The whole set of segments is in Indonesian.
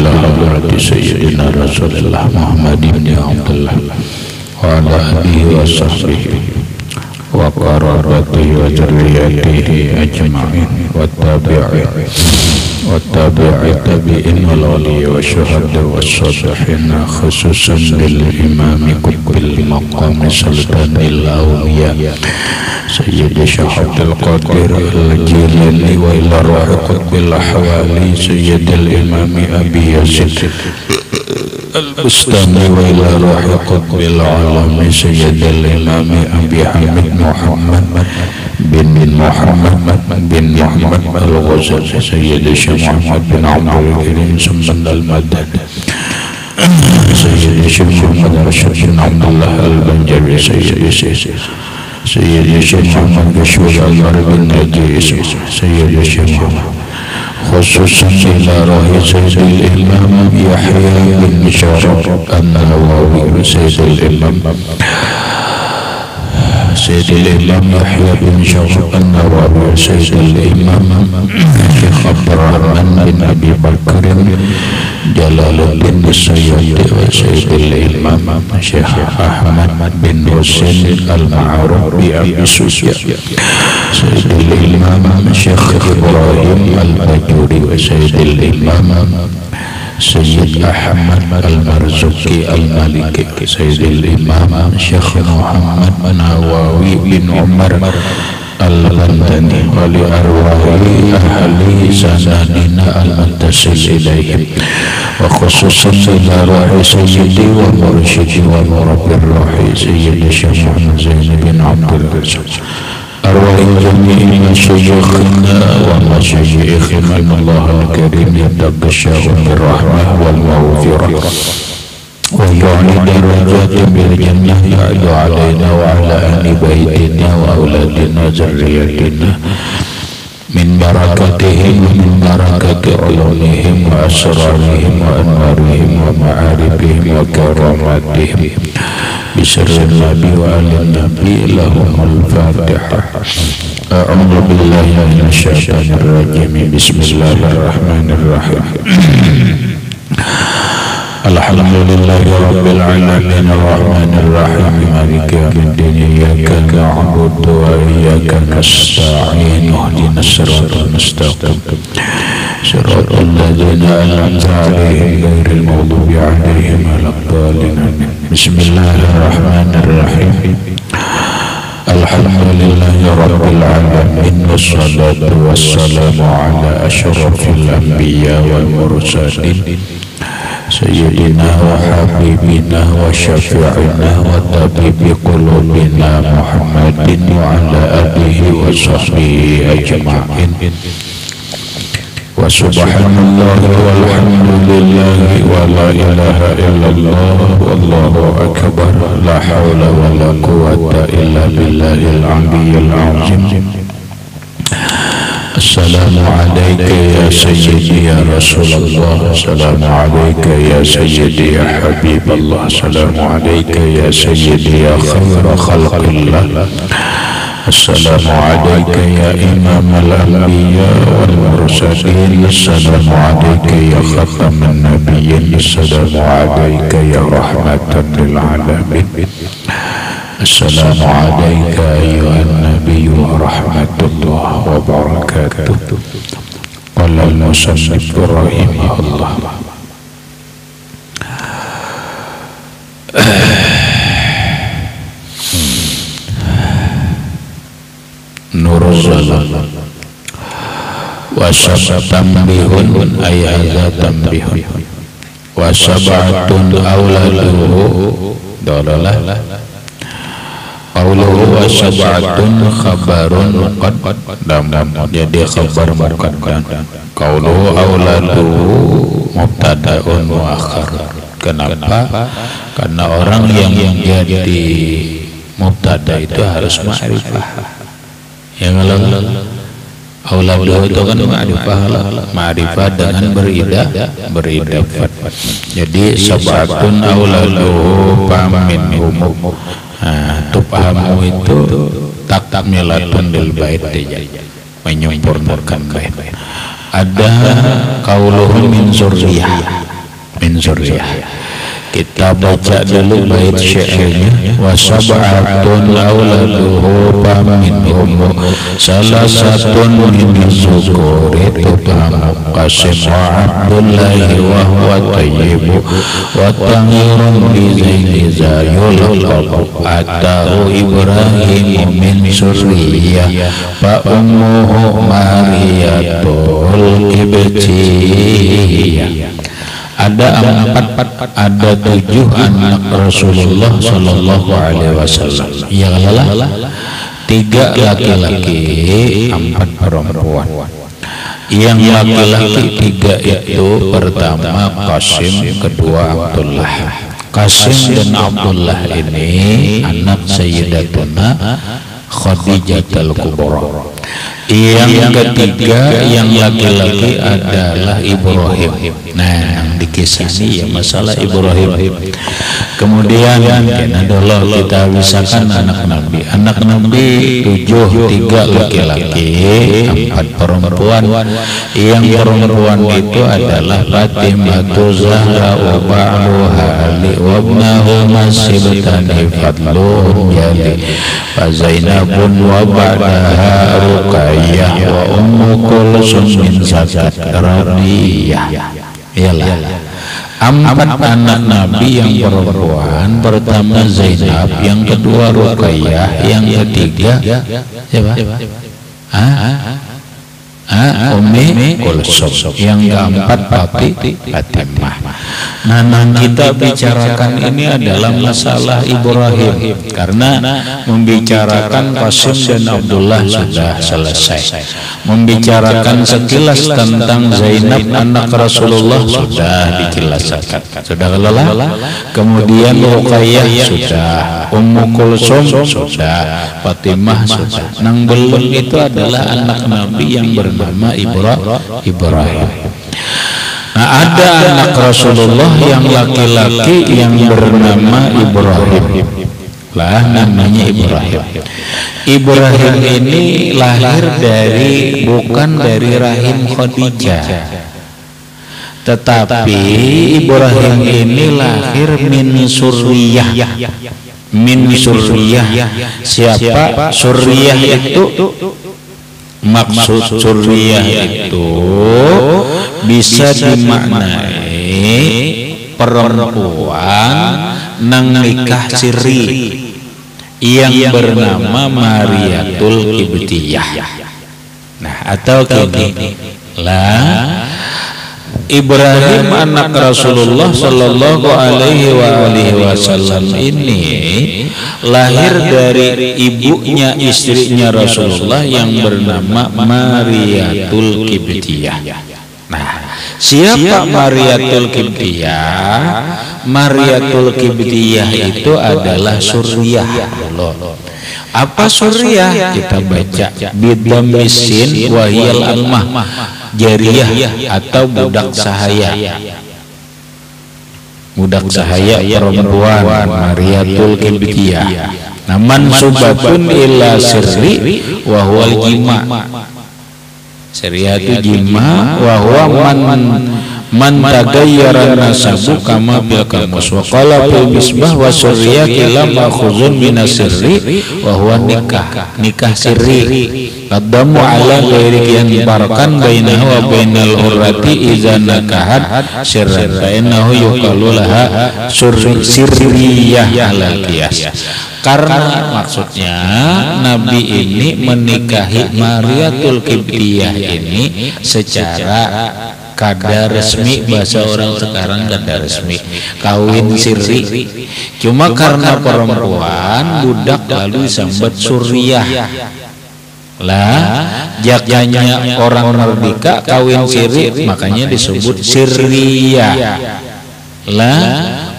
ila hadrati sayyidina Rasulullah Muhammad ibn Abdullah wa ala alihi wa sahbihi wa qarabatihi wa dzurriyyatihi ajma'in wa tabi'in wal awliya wa syuhada wa salihin khususan lil imam qutbil maqam sultanil awliya sayyidi syahadul qadir al-jilani wa ila ruh qutbil ahwali sayyidil imam abi yazid al-bustami wa ila ruh qutbil alami sayyidil imam abi hamid muhammad bin Muhammad al-Ghazali sayyidi syekh Muhammad bin Abdul Karim Summan al-Madad sayyidi syekh Muhammad bin Abdullah al-Banjari sayyidi syekh Muhammad Bashir al-Mar bin Najis sayyidi syekh Muhammad khususan ila rohi sayyidil imam Yahya bin Syaraf an-Nawawi sayyidil imam Sayyidil Imam Yahya bin Syaraf an-Nawawi Sayyidil Imam Syekh Abdurrahman bin Abi Bakr Jalaluddin Sayyidi wa Sayyidil Imam Syekh Ahmad bin Husain al-Ma'ruf bi Abi Sufyan Sayyidil Imam Syekh Ibrahim al-Bajuri wa Sayyidil Imam Sayyid Ahmad al-Marzuki al-Maliki Sayyidil Imam Syekh Muhammad Nawawi bin Umar al-Bandani wa li arwahi ahli sanadina al-muttasil ilaihim wa khususan ila ruhi sayyidi wa mursyidi wa murabbir ruhi sayyidi Syekh Muhammad Zain bin Abdul Razak أرواح جميع شيوخنا ومشايخنا من الله الكريم يتغشاهم بالرحمة والمغفرة ويعلي درجات بالجنة يعلو علينا وعلى أهل بيتنا وأولادنا وذريتنا من بركاتهم ومن بركات علومهم وأسرارهم وأنوارهم ومعارفهم وكراماتهم بسر النبي وآل النبي لهم الفاتحة أعوذ بالله من الشيطان الرجيم بسم الله الرحمن الرحيم الحمد لله رب العالمين الرحمن الرحيم مالك يوم الدين إياك نعبد وإياك نستعين اهدنا الصراط المستقيم صراط الذين أنعمت عليهم غير المغضوب عليهم ولا الضالين بسم الله الرحمن الرحيم الحمد لله رب العالمين والصلاة والسلام على أشرف الأنبياء والمرسلين سيدنا وحبيبنا وشفيعنا وطبيب قلوبنا محمد وعلى آله وصحبه أجمعين وسبحان الله والحمد لله ولا إله إلا الله والله أكبر لا حول ولا قوة إلا بالله العلي العظيم السلام عليك يا سيدي يا رسول الله السلام عليك يا سيدي يا حبيب الله السلام عليك يا سيدي يا خير خلق الله السلام عليك يا إمام الأنبياء والمرسلين السلام عليك يا ختم النبيين السلام عليك يا رحمة للعالمين السلام عليك أيها النبي ورحمة الله وبركاته قال المصنف رحمه الله Nuruzal wasab tambihun ayada tambihun wasabatun awladuhu dolalah qawluhu wasabatun khabarun qaddam jadi khabar muqaddam qawluhu awladuhu mubtada'un muakhar kenapa karena orang yang jadi mubtada itu harus ma'rifah yang kalau auladu itu kan ma'rifah dengan beridafat. Jadi sabatun auladu paminhum. Tupahamu itu tak milatun lil bait, menyempurnakan bait. Ada qauluhum min zurriyah, min zurriyah. Kita baca dulu bait syairnya. Wa sab'atun auladuhu faminhum salasatun min zukuri tutamu Qasim wa Abdullahi wa huwa tayyibu wa tangirun bi zaini zayul qabu atahu Ibrahim min surriyah fa ummuhu Mariyatul Qibtiyah. Ada 7 anak Rasulullah Sallallahu Alaihi Wasallam. Ya Allah, 3 laki-laki, 4 perempuan. Yang laki-laki 3 itu pertama Qasim, kedua Abdullah. Qasim dan Abdullah ini anak Sayyidatuna Khadijatul Kubra. Yang ketiga yang laki-laki adalah Ibrahim. Nah, yang dikisahni ya masalah Ibrahim. Kemudian dulu kita misalkan anak Nabi. Anak Nabi 7, 3 laki-laki, 4 perempuan. Yang perempuan itu adalah Fatimah Zahra wa ba'luha Ali wa ibnahu Masibtani Fadluhum Yali wa Zainabun wa ba'daha Ruqayyah wa Ummu Kulsum min Zakat Radiyah. Iyalah 4 anak Nabi yang perempuan. Pertama Zainab, yang kedua Ruqayyah, yang ketiga siapa? Ummi Kulsum, yang keempat Fatimah. Nah, kita bicarakan ini adalah masalah Ibrahim karena membicarakan Qasim dan Abdullah sudah selesai. Membicarakan sekilas tentang Zainab anak Rasulullah sudah dijelaskan, sudah lelah. Kemudian Ruqayyah sudah, Ummu Kulsum sudah, Fatimah sudah. Nang belum itu adalah anak Nabi yang bernama Ibrahim. Nah, ada anak Rasulullah yang laki-laki yang bernama Ibrahim. Lah namanya Ibrahim. Ibrahim ini lahir bukan dari rahim Khadijah. Tetapi Ibrahim ini lahir min surriyah. Min surriyah. Siapa? Surriyah itu, maksud surriyah itu bisa dimaknai perempuan nang nikah siri yang bernama Mariyatul Qibtiyah. Nah, atau gini lah, Ibrahim anak Rasulullah Sallallahu Alaihi Wasallam ini lahir dari ibunya, istrinya Rasulullah yang bernama Mariyatul Qibtiyah. Nah, siapa Mariyatul Qibtiyah? Mariyatul Qibtiyah itu adalah surriyah. Apa surriyah? Kita baca bidhammisin wahiyal ammah, jariyah atau budak sahaya. Budak sahaya perempuan, Mariyatul Qibtiyah. Nah, mansubatun ila sirri wa huwal jima. Sirriyatu jima wa huwa man tagayyara nasabu kama bil kamus wa qala fil misbah wa surriyah kila ma'khuzun min sirri wa huwa nikah sirri qaddamu ala ghairi yang barakan bainahu wa bainal hurrati idza nakahat sirran fa innahu yuqalu laha sirriyah alal qiyas. Karena maksudnya Nabi ini menikahi Mariyatul Qibtiyah ini secara kada resmi, bahasa orang sekarang kada resmi, kawin sirri. Cuma karena perempuan budak lalu disambat surriyah. Lah, jakanya orang merdeka kawin sirri makanya disebut sirriyah. Lah,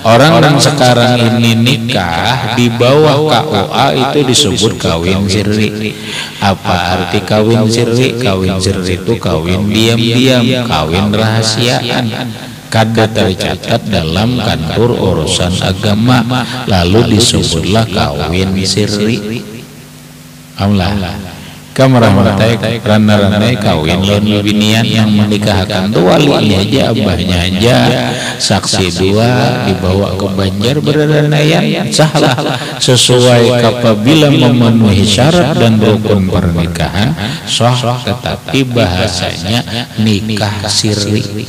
orang yang sekarang ini nikah di bawah KUA itu disebut kawin sirri. Apa arti kawin sirri? Kawin sirri itu kawin diam-diam, kawin rahasiaan, kada tercatat dalam kantor urusan agama, lalu disebutlah kawin sirri. Allah. kamarahatai rana-rana kawin lawan binian yang menikahkan tuh walinya aja abahnya aja saksi dua dibawa ke Banjar berdanayan sahlah sesuai apabila memenuhi syarat dan rukun pernikahan sah, tetapi bahasanya nikah sirri.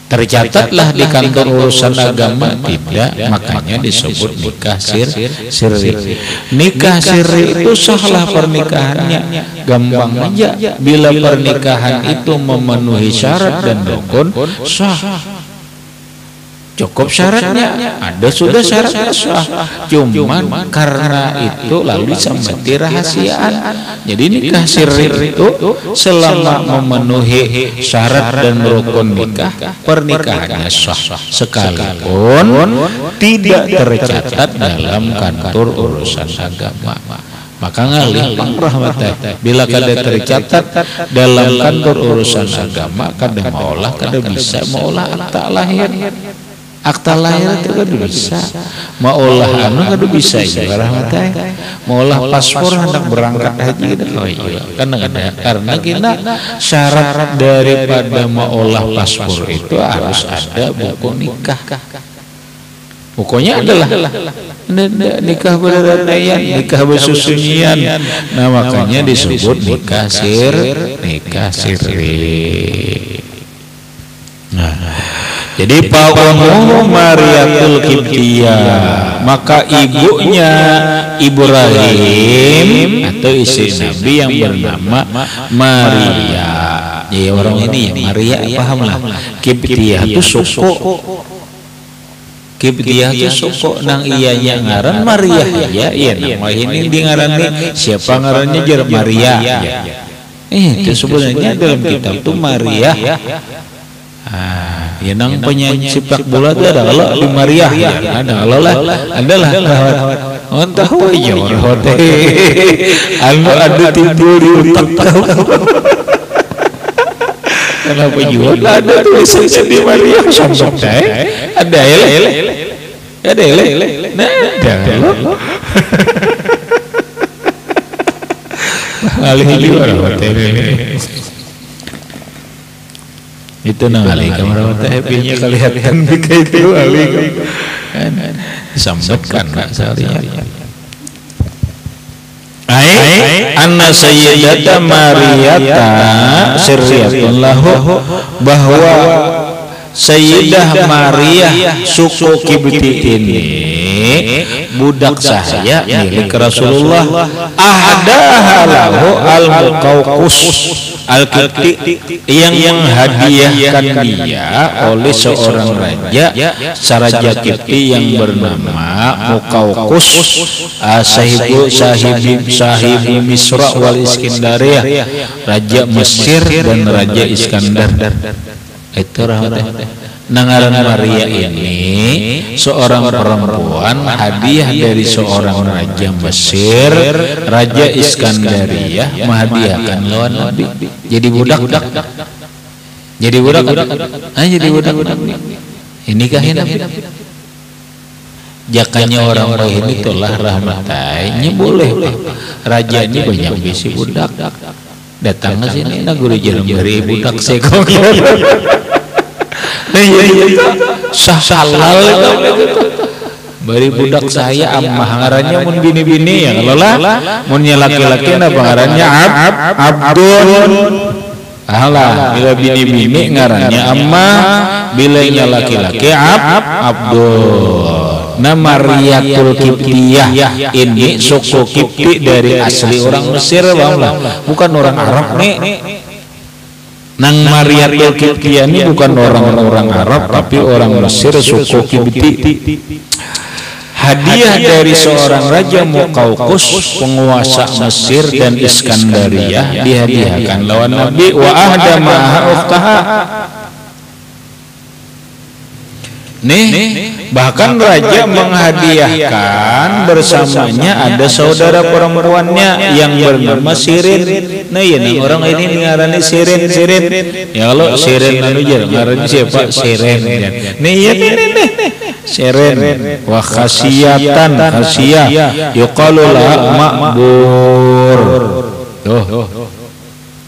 Tercatatlah di kantor urusan agama tidak, makanya disebut nikah sirri. Nikah sirri itu sahlah pernikahannya, gampang aja. Bila pernikahan itu memenuhi syarat dan rukun sah. Cukup syaratnya, ada sudah syaratnya sah. Cuman karena itu lalu disambati rahasiaan. Jadi nikah sirri itu selama memenuhi syarat dan rukun nikah, pernikahannya sah sekalipun tidak tercatat dalam kantor urusan agama. Maka ngalih rahmatnya bila kada tercatat dalam kantor urusan agama, kada maulah kada bisa maulah akta lahir itu kan bisa, mau olah anu kan bisa juga rahmatnya, mau olah paspor hendak berangkat haji kan ada, karena kita syarat daripada mau olah paspor itu harus ada buku nikah. Bukunya adalah nikah berdanayan, nikah bersusunyian. Nah makanya disebut nikah sirri. Nah, jadi Ummu Mariyatul Qibtiyah, maka ibunya Ibrahim atau istri Nabi yang bernama Maria. Ya orang ini Maria pahamlah. Qibtiyah itu suku. Qibtiyah itu suku nang iyanya ngaran Maria ya. Iya nama ini di ngaran siapa ngarannya jar Maria ya. Itu sebenarnya dalam kitab itu Maria. Ya nang penyanyi sepak bola itu ada Allah di Maria ya, ada Allah adalah entah aja orang anu ada timbul di otak kau kenapa juga ada tulisannya di Maria sampai ada nah alih di orang itu nang alih kamar happy-nya kelihatan begitu alih kan disambutkan Kak seharian. Anna sayyidata Mariyata sirriyatun lahu, bahwa Sayyidah Maria suku Qibti ini budak sahaya milik Rasulullah. Ahdaha lahu al-Muqawqus al-Qibti, yang menghadiahkan dia oleh seorang raja Saraja Qibti yang bernama Muqawqus, sahibi Misra wal Iskandariyah, raja Mesir dan raja Iskandar. Itu rahmatnya. Nangaran Maria ini seorang perempuan hadiah dari seorang raja Mesir, raja Iskandariyah, menghadiahkan lawan Nabi. Jadi budak. Jadi budak. Ini kahin Nabi. Jakanya orang ini itulah rahmatnya boleh. Raja ini banyak bisi budak. Datang ke sini na guru jarum beri budak sekong. Sah halal beri budak saya ngarannya mun bini-bini ya lola mun laki-laki na ngarannya abdun. Alah bila bini-bini ngarannya amma, bila laki-laki abdul. Nama Mariyatul Qibtiyah ini suku Qibti dari asli orang Mesir bukan orang Arab nih. Nang Mariyatul Qibtiyah ini bukan orang Arab tapi orang Mesir suku Qibti. Hadiah dari seorang raja Muqawqus penguasa Mesir dan Iskandariyah dihadiahkan lawan Nabi wa ahda ma'aha ukhtaha. Nih Bahkan raja menghadiahkan bersamanya ada saudara perempuannya yang bernama Sirin. Nah ya orang ini ngarani Sirin. Ya kalau Sirin anu jar ngarani siapa? Sirin. Nih ya nih. Sirin wa khasiyatan khasiyah yuqalu laha ma'bur.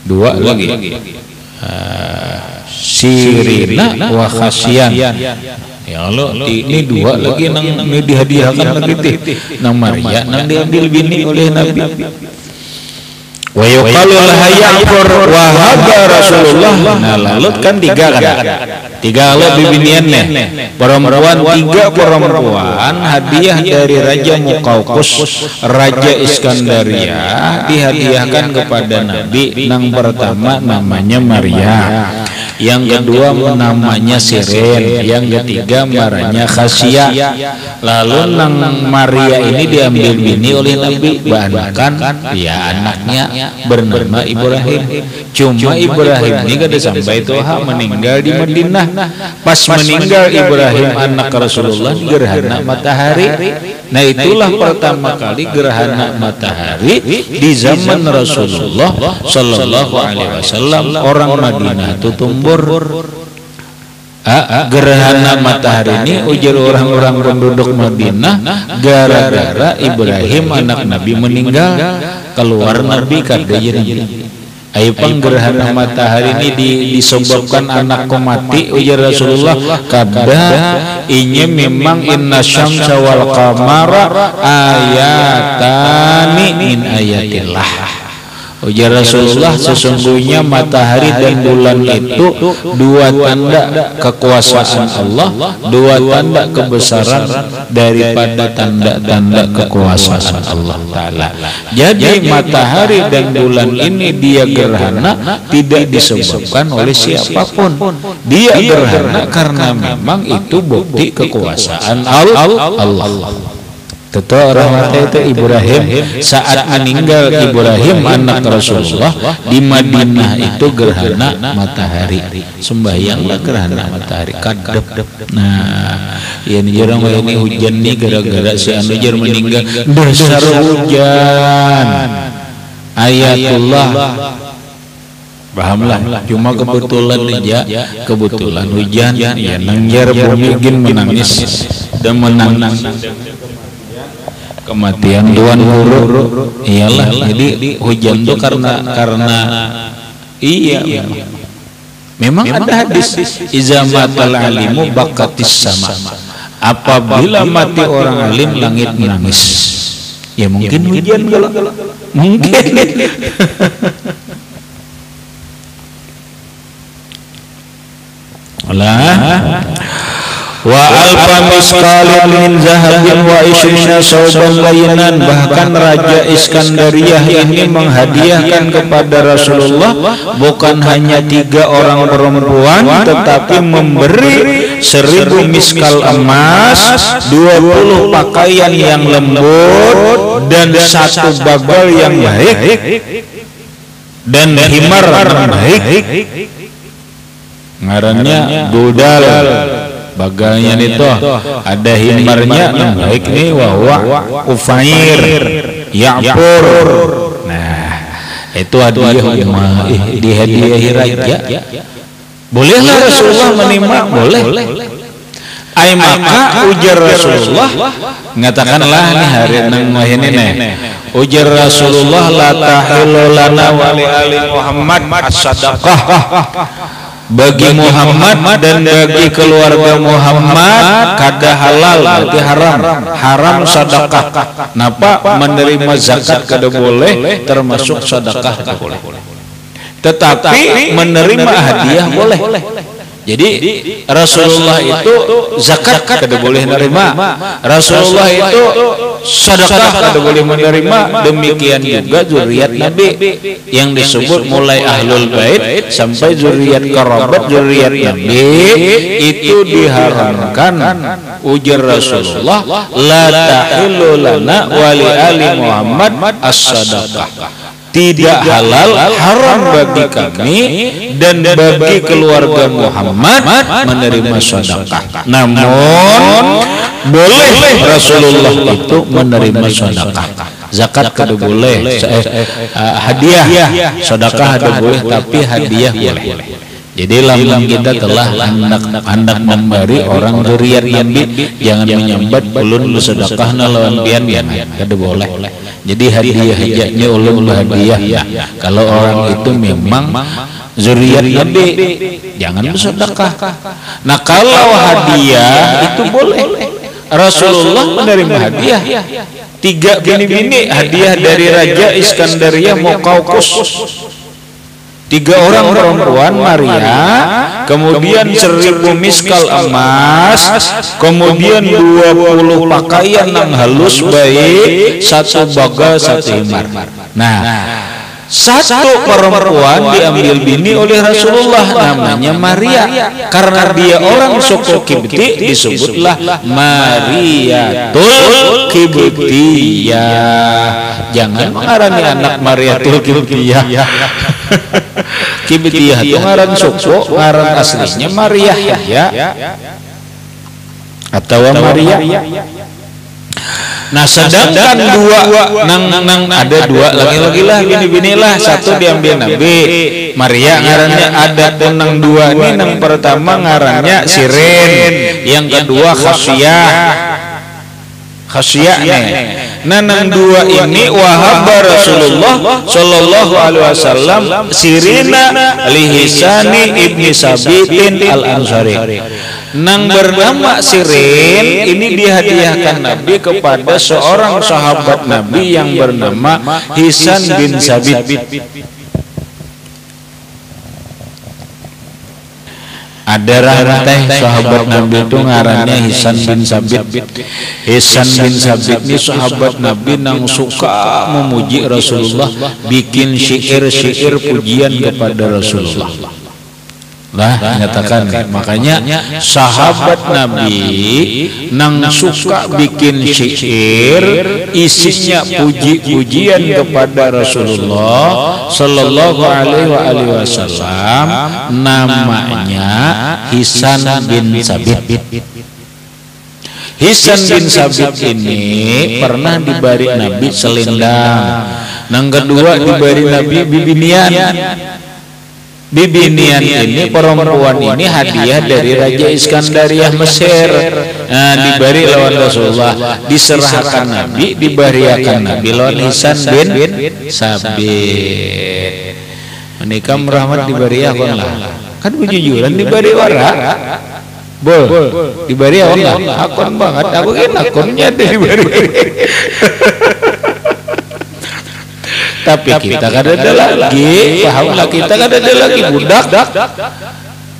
Dua lagi. Sirina wa khasiyan. Ya Allah, ini dua lagi nang dihadiahkan lagi nang Maria nang diambil bini oleh Nabi. Wa yuqalu laha Ya'fur wa haba Rasulullah. Nah, lalu kan tiga lebih biniannya. Perempuan tiga perempuan hadiah dari Raja Muqawqis, Raja Iskandaria dihadiahkan kepada Nabi. Nang pertama namanya Maria, yang kedua namanya Sirin, yang ketiga marahnya Khasiyah. Lalu nang Maria ini diambil bini oleh Nabi, bahkan ya anaknya bernama Ibrahim. Cuma Ibrahim ini kada sampai Toha meninggal di Madinah. Pas meninggal Ibrahim anak Rasulullah gerhana matahari. Nah itulah pertama kali gerhana matahari di zaman Rasulullah Sallallahu Alaihi Wasallam. Orang Madinah itu tumbur. Gerhana matahari ini ujar orang-orang penduduk Madinah gara-gara Ibrahim anak Nabi meninggal, keluar Nabi kada jadi. Ayo gerhana matahari ini disebabkan anakku mati ujar Rasulullah kada ini memang inna syamsa wal qamara ayatani min ayatillah. Ujar Rasulullah sesungguhnya matahari dan bulan itu dua tanda kekuasaan Allah, dua tanda kebesaran daripada tanda-tanda kekuasaan Allah Ta'ala. Jadi matahari dan bulan ini dia gerhana tidak disebabkan oleh siapapun. Dia gerhana karena memang itu bukti kekuasaan Allah. Tentu orang itu Ibrahim saat meninggal Ibrahim anak Rasulullah di Madinah itu gerhana matahari, sembahyanglah gerhana matahari kadep. Nah, ini jarang ini hujan nih gara-gara si Anujar meninggal dasar hujan ayatullah. Pahamlah, cuma kebetulan aja kebetulan hujan ya nangjar bumi gin menangis dan menang kematian tuan guru. Iyalah, jadi hujan itu karena iya memang ada hadis iza matal alimu bakatis sama, apabila mati orang alim langit menangis. Ya mungkin hujan kalau mungkin Allah wa alfa misqalin min zahabin wa ishrina sauban layinan. Bahkan Raja Iskandariyah ini menghadiahkan kepada Rasulullah bukan hanya 3 orang perempuan, tetapi memberi 1000 miskal emas, 20 pakaian yang lembut, dan 1 bagal yang baik, dan himar yang baik. Ngarannya budal. Bagalnya itu ada himarnya yang baik nih, wahwa ufair Ya'fur. Nah itu hadiah dihadiahi raja. Bolehlah Rasulullah menerima? Boleh. Ay maka ujar Rasulullah ngatakanlah nih hari nang ini nih ujar Rasulullah la tahillu lana wa li ali Muhammad as-sadaqah. Bagi Muhammad dan bagi keluarga Muhammad kada halal, berarti haram sedekah. Napa menerima zakat kada boleh, termasuk sedekah kada boleh. Tetapi menerima hadiah boleh. Jadi Rasulullah itu zakat kada boleh menerima, Rasulullah itu sedekah kada boleh menerima. Demikian juga zuriat Nabi yang disebut mulai ahlul bait sampai zuriat kerabat zuriat Nabi itu diharamkan. Ujar Rasulullah la tahillu lana wa li ali Muhammad as-sadaqah. tidak halal, haram bagi kami dan bagi keluarga Muhammad menerima sedekah. Namun boleh Rasulullah itu menerima sedekah. Zakat kada boleh, hadiah, sedekah ada boleh, tapi hadiah boleh. Jadi lamun kita telah hendak memberi orang zuriat Nabi, jangan menyambat ulun bersedekah lawan pian kada boleh. Jadi hadiah hajatnya ulun berhadiah. Kalau orang itu memang zuriat Nabi, jangan bersedekah. Nah kalau hadiah itu boleh. Rasulullah menerima hadiah 3 bini-bini hadiah dari Raja Iskandaria Muqawqis. 3 orang perempuan Maria, kemudian 1000 miskal emas, kemudian 20 pakaian yang halus baik, 1 baga 1 himar. Nah, 1 perempuan diambil bini oleh Rasulullah, namanya Maria. Karena dia orang suku Kibti, disebutlah Mariatul Kibtiyah. Jangan mengarani anak Mariatul Kibtiyah. Kibtiyah itu ngaran suku, ngaran aslinya Maria ya, atau Maria. Nah sedangkan 2 nang ada 2 lagi-lagi lah bini-bini lah, 1 diambil Nabi Maria ngarannya, ada pun nang 2 ini, nang pertama ngarannya Sirin, yang kedua Khasyah nih. Nah nang 2 ini wahab Rasulullah sallallahu alaihi wasallam Sirina lihisani ibni Sabitin al-Ansari. Nang bernama Sirin ini dihadiahkan Nabi kepada seorang sahabat Nabi yang bernama Hisan bin Sabit. Ada rantai sahabat Nabi itu ngarannya Hisan bin Sabit. Hisan bin Sabit ini sahabat Nabi yang suka memuji Rasulullah, bikin syair-syair pujian kepada Rasulullah. Lah nyatakan, makanya sahabat Nabi nang suka bikin syair isinya puji-pujian kepada Rasulullah sallallahu alaihi wasallam, namanya Hisan bin Sabit. Hisan bin Sabit ini pernah diberi Nabi selendang, nang kedua diberi Nabi bibinian. Bibinian ini perempuan ini hadiah dari Raja Iskandaria Mesir. Nah, diberi lawan Rasulullah, diserahkan Nabi, diberiakan Nabi lawan Hisan bin Sabit. Menikah merahmat diberi akon lah. Kan bujujuran diberi wara. Bol, diberi akon lah. Akon banget, aku kan akonnya diberi. Tapi kita kada ada lagi, pahamlah kita kada ada lagi budak,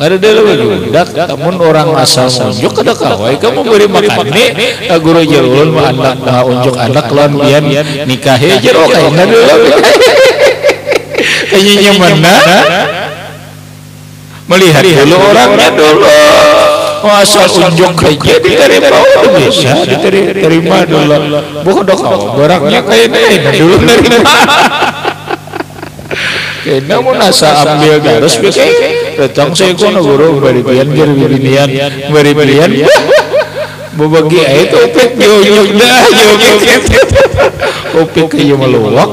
kada ada lagi budak. Namun orang asal unjuk kada kawai, kamu beri makan nih, guru jarul mah anak mah unjuk anak lawan pian nikahe jero kayaknya dulu, kayaknya mana? Melihat dulu orangnya dulu. Asal unjuk aja diterima bisa diterima dulu, bukan dok barangnya kayaknya dulu nerima. Kayaknya mau nasa ambil garus bikin datang saya kono guru beri pian bibinian beri pian berbagi itu opik yoyok dah yoyok opik kayak meluak.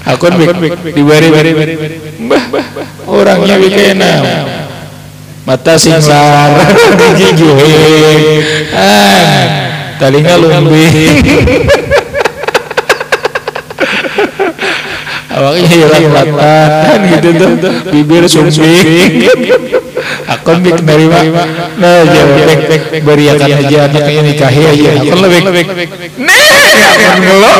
Akun diberi mbah orangnya bikin mata singlar gigi talinga lumbing awaknya hilang latan gitu tuh, bibir sumbing. Akun bik nerima, nah jauh beriakan aja anaknya nikahi aja. Akun lebih akun ngelok.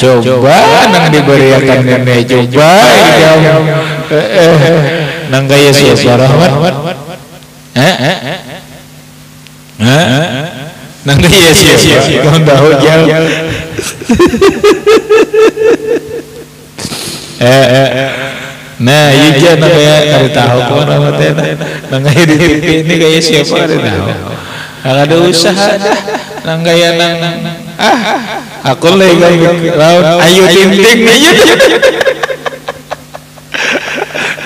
Coba nang diberiakan nenek coba nang gaya siapa rahmat nang gaya siapa kau tahu jauh Nah, iya nggak tahu kok namanya. Nggak di TV ini kayak siapa ada tahu. Ada usaha dah. Nggak aku lagi ayo tinting aja.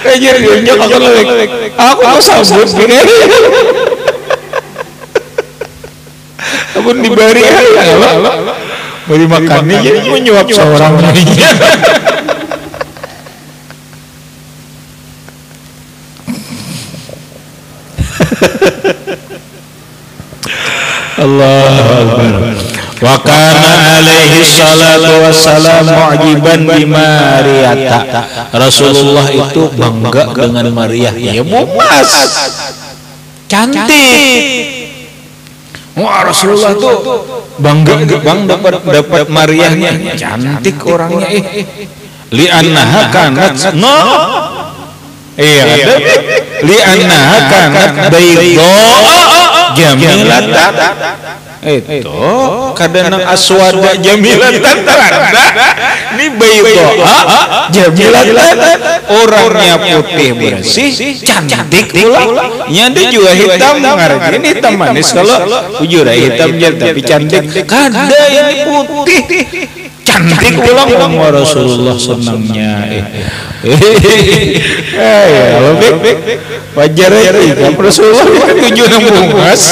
Aja tunjuk aku lagi. Aku mau sambut gini. Aku diberi apa? Beri makan jadi menyuap seorang lainnya. Allahu Akbar. Wa kana alaihi salatu wassalam mu'jiban bi Mariyata. Rasulullah itu bangga dengan Maria. Ya mumas. Cantik. Wah, Rasulullah tuh bangga dapat Mariahnya. Cantik orangnya li'annaha kanat li'annaha kanat baydha jamilatan. Itu kadang aswada jamilatan ini baydha jamilatan, orangnya putih bersih cantik pula. Nyanda juga hitam ngarep ini hitam manis kalau ujur hitam tapi cantik. Kada ini putih cantik pula. Rasulullah senangnya. Kalau wajar aja Rasulullah tujuh bungas.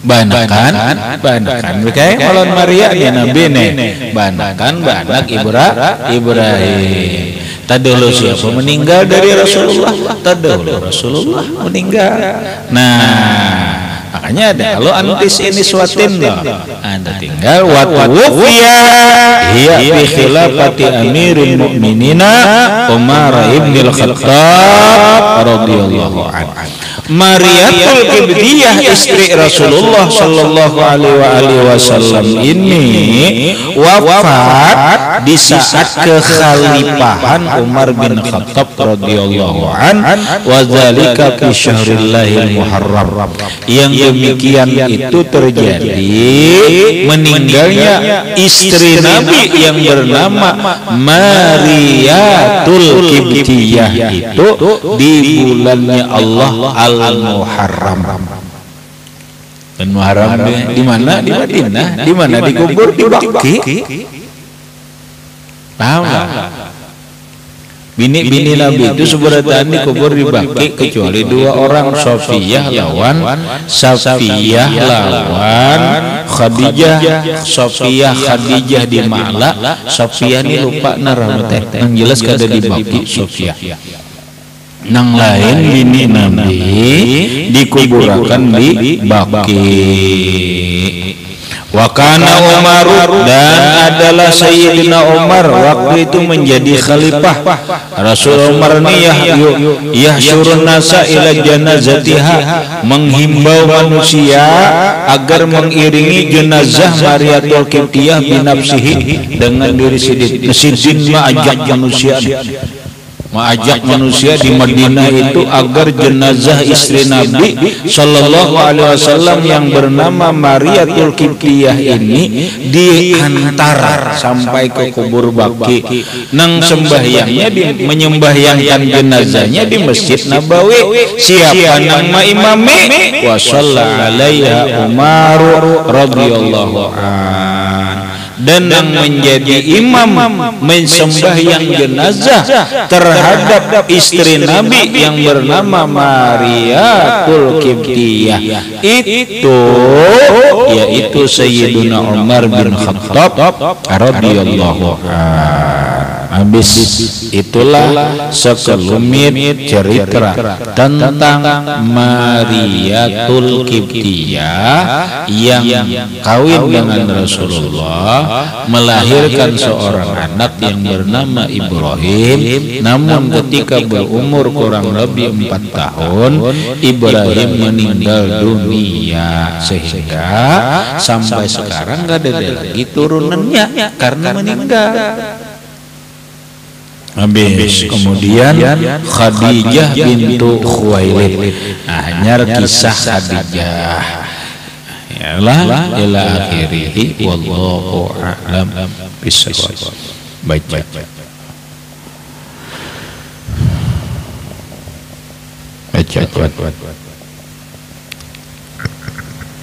Banakan kayak malon Maria ya Nabi nih. Banakan banak Ibrahim. Tadulu siapa meninggal dari Rasulullah? Tadulu Rasulullah meninggal. Nah, makanya ada kalau antis ini suatin loh. Anda tinggal watuwfiya hiya bi khilafati amiril mu'minina Umar ibn al-Khattab radhiyallahu anhu. Mariatul Qibtiyah istri Rasulullah sallallahu alaihi wasallam ini wafat di saat kekhalifahan Umar bin Khattab radhiyallahu an wa dzalika fi syahrillahil muharram. Yang demikian itu terjadi meninggalnya istri Nabi yang bernama Mariatul Qibtiyah itu di bulannya Allah Al-Muharram. Dan Muharram di mana? Di Madinah. Di mana? Dikubur di Baqi. Paham enggak? Bini Nabi itu seberatan dikubur di Baqi kecuali dua orang, Sofiyah lawan Khadijah. Sofiyah Khadijah di Ma'la. Sofiyah ini lupa narahmat. Yang jelas kada di Baqi Sofiyah. Nang lain bini Nabi dikuburkan di Baqi. Wa kana Umar, dan adalah Sayyidina Umar waktu itu menjadi khalifah. Rasul Umar ini yahsyurun nasa ila janazatiha, menghimbau manusia agar mengiringi jenazah Mariatul Qibtiyah binafsihi, dengan diri sidin mengajak manusia di Madinah itu agar jenazah istri Nabi sallallahu alaihi wasallam yang bernama Mariatul Qibtiyah ini diantar sampai ke kubur Baqi. Nang sembahyangnya menyembahyangkan jenazahnya di Masjid Nabawi. Siapa nama imami? Wa shalla alaiha Umar radhiyallahu anhu. Dan yang menjadi imam mensembahyang jenazah terhadap istri Nabi yang bernama Mariatul Qibtiyah itu yaitu Sayyiduna Umar bin Khattab radhiyallahu anhu. Habis itulah sekelumit cerita tentang Mariatul Qibtiyah yang kawin dengan Rasulullah, melahirkan seorang anak yang bernama Ibrahim. Namun ketika berumur kurang lebih 4 tahun Ibrahim meninggal dunia, sehingga sampai sekarang gak ada lagi turunannya karena meninggal. Habis kemudian Khadijah bintu Khuwailid. Nah, nyar kisah Khadijah. ila akhirih wallahu a'lam bissawab. Baca.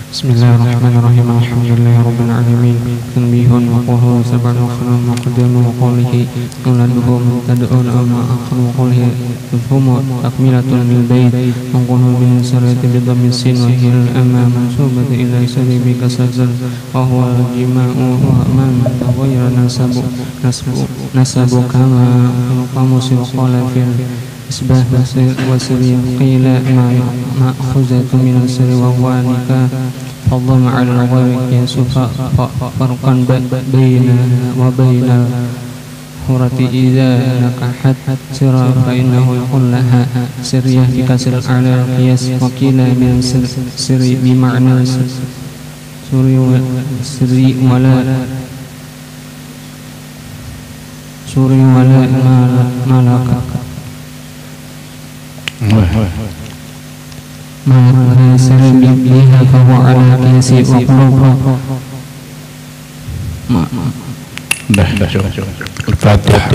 Bismillahirrahmanirrahim. Alhamdulillahirabbil alamin. Tanbihun wa qawluhu sab'an wa khalam wa qadamu wa qawlihi uladuhum tad'un amma akhru wa qawlihi tufhumu takmilatun lil bayt wa qawluhu min sarati bi dhammi sin wa hiya al-amma mansubati ila sari bi kasazan wa huwa al-jima'u wa man ghayra nasabu kama qamus wa qala fil isbah wasri qila ma'khuzatu min asri wa huwa nikah fadlan 'ala al-ghayri yasufa farqan baina wa baina hurati idza nakahat sirra fa innahu yaqul laha sirriyah bi kasr al-'ala qiyas wa qila min sirri bi ma'na sirri wala malaka ما سلم بها فهو على قياس وقلوب Dah. Al-Fatihah.